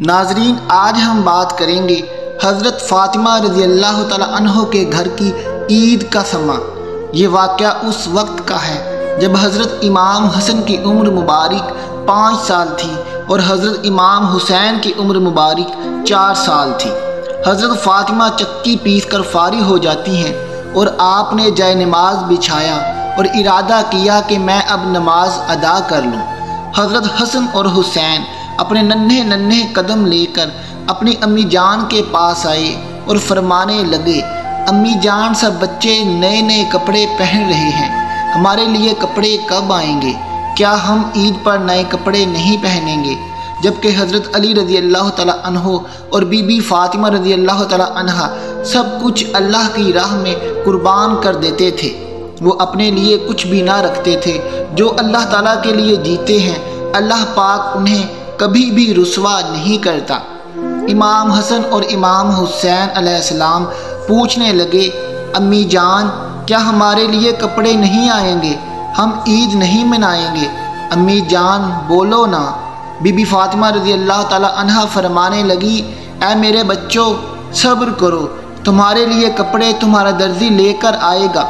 ناظرین، آج ہم بات کریں گے حضرت فاطمہ رضی اللہ تعالیٰ عنہ کے گھر کی عید کا سماں۔ یہ واقعہ اس وقت کا ہے جب حضرت امام حسن کی عمر مبارک 5 سال تھی اور حضرت امام حسین کی عمر مبارک 4 سال تھی۔ حضرت فاطمہ چکی پیس کر فارغ ہو جاتی ہیں اور آپ نے جائے نماز بچھایا اور ارادہ کیا کہ میں اب نماز ادا کر لوں۔ حضرت حسن اور حسین اپنے ننھے ننھے قدم لے کر اپنی امی جان کے پاس آئے اور فرمانے لگے، امی جان، سب بچے نئے نئے کپڑے پہن رہے ہیں، ہمارے لیے کپڑے کب آئیں گے؟ کیا ہم عید پر نئے کپڑے نہیں پہنیں گے؟ جبکہ حضرت علی رضی اللہ تعالیٰ عنہ اور بی بی فاطمہ رضی اللہ تعالیٰ عنہ سب کچھ اللہ کی راہ میں قربان کر دیتے تھے۔ وہ اپنے لیے کچھ بھی نہ رکھتے تھے۔ جو اللہ تعالیٰ کے لیے جیتے ہیں، اللہ پاک انہیں کبھی بھی رسوا نہیں کرتا۔ امام حسن اور امام حسین علیہ السلام پوچھنے لگے، امی جان، کیا ہمارے لیے کپڑے نہیں آئیں گے؟ ہم عید نہیں منائیں گے؟ امی جان بولو نا۔ بی بی فاطمہ رضی اللہ تعالیٰ عنہ فرمانے لگی، اے میرے بچوں، صبر کرو، تمہارے لیے کپڑے تمہارا درزی لے کر آئے گا۔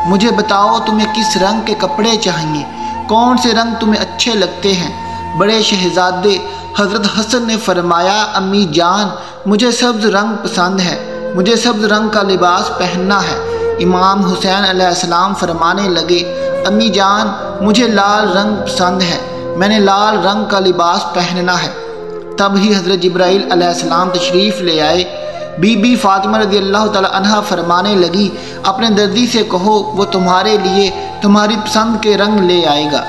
مجھے بتاؤ تمہیں کس رنگ کے کپڑے چاہیے، کون سے رنگ تمہیں اچھے لگتے ہیں؟ بڑے شہزادے حضرت حسن نے فرمایا، امی جان، مجھے سبز رنگ پسند ہے، مجھے سبز رنگ کا لباس پہننا ہے۔ امام حسین علیہ السلام فرمانے لگے، امی جان، مجھے لال رنگ پسند ہے، میں نے لال رنگ کا لباس پہننا ہے۔ تب ہی حضرت جبرائیل علیہ السلام تشریف لے آئے۔ بی بی فاطمہ رضی اللہ تعالیٰ عنہ فرمانے لگی، اپنے دردی سے کہو وہ تمہارے لیے تمہاری پسند کے رنگ لے آئے گا۔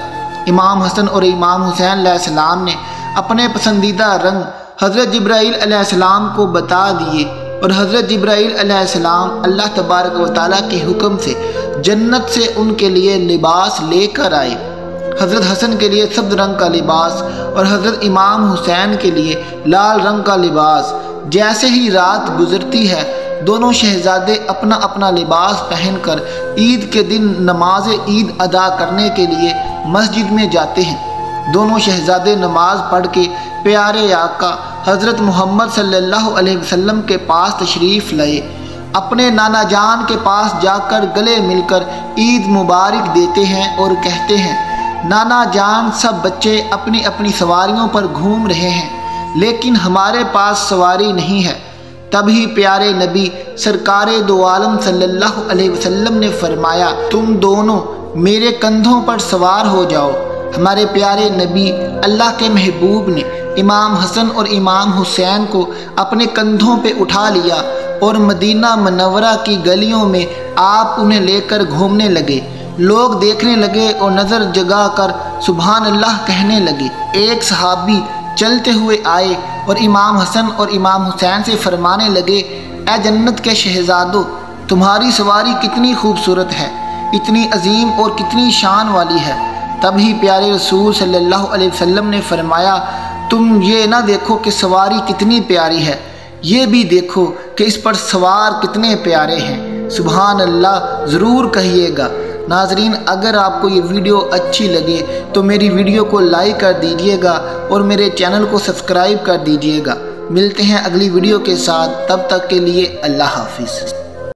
امام حسن اور امام حسین علیہ السلام نے اپنے پسندیدہ رنگ حضرت جبرائیل علیہ السلام کو بتا دیے اور حضرت جبرائیل علیہ السلام اللہ تبارک و تعالیٰ کے حکم سے جنت سے ان کے لیے لباس لے کر آئے۔ حضرت حسن کے لیے سبز رنگ کا لباس اور حضرت امام حسین کے لیے لال رنگ کا لباس۔ جیسے ہی رات گزرتی ہے، دونوں شہزادے اپنا اپنا لباس پہن کر عید کے دن نماز عید ادا کرنے کے لیے مسجد میں جاتے ہیں۔ دونوں شہزادے نماز پڑھ کے پیارے آقا حضرت محمد صلی اللہ علیہ وسلم کے پاس تشریف لائے۔ اپنے نانا جان کے پاس جا کر گلے مل کر عید مبارک دیتے ہیں اور کہتے ہیں، نانا جان، سب بچے اپنی اپنی سواریوں پر گھوم رہے ہیں، لیکن ہمارے پاس سواری نہیں ہے۔ تبھی پیارے نبی سرکار دو عالم صلی اللہ علیہ وسلم نے فرمایا، تم دونوں میرے کندھوں پر سوار ہو جاؤ۔ ہمارے پیارے نبی اللہ کے محبوب نے امام حسن اور امام حسین کو اپنے کندھوں پہ اٹھا لیا اور مدینہ منورہ کی گلیوں میں آپ انہیں لے کر گھومنے لگے۔ لوگ دیکھنے لگے اور نظر جگا کر سبحان اللہ کہنے لگے۔ ایک صحابی چلتے ہوئے آئے اور امام حسن اور امام حسین سے فرمانے لگے، اے جنت کے شہزادو، تمہاری سواری کتنی خوبصورت ہے، اتنی عظیم اور کتنی شان والی ہے۔ تبھی پیارے رسول صلی اللہ علیہ وسلم نے فرمایا، تم یہ نہ دیکھو کہ سواری کتنی پیاری ہے، یہ بھی دیکھو کہ اس پر سوار کتنے پیارے ہیں۔ سبحان اللہ ضرور کہیے گا۔ ناظرین، اگر آپ کو یہ ویڈیو اچھی لگے تو میری ویڈیو کو لائک کر دیجئے گا اور میرے چینل کو سبسکرائب کر دیجئے گا۔ ملتے ہیں اگلی ویڈیو کے ساتھ، تب تک کے لیے اللہ حافظ۔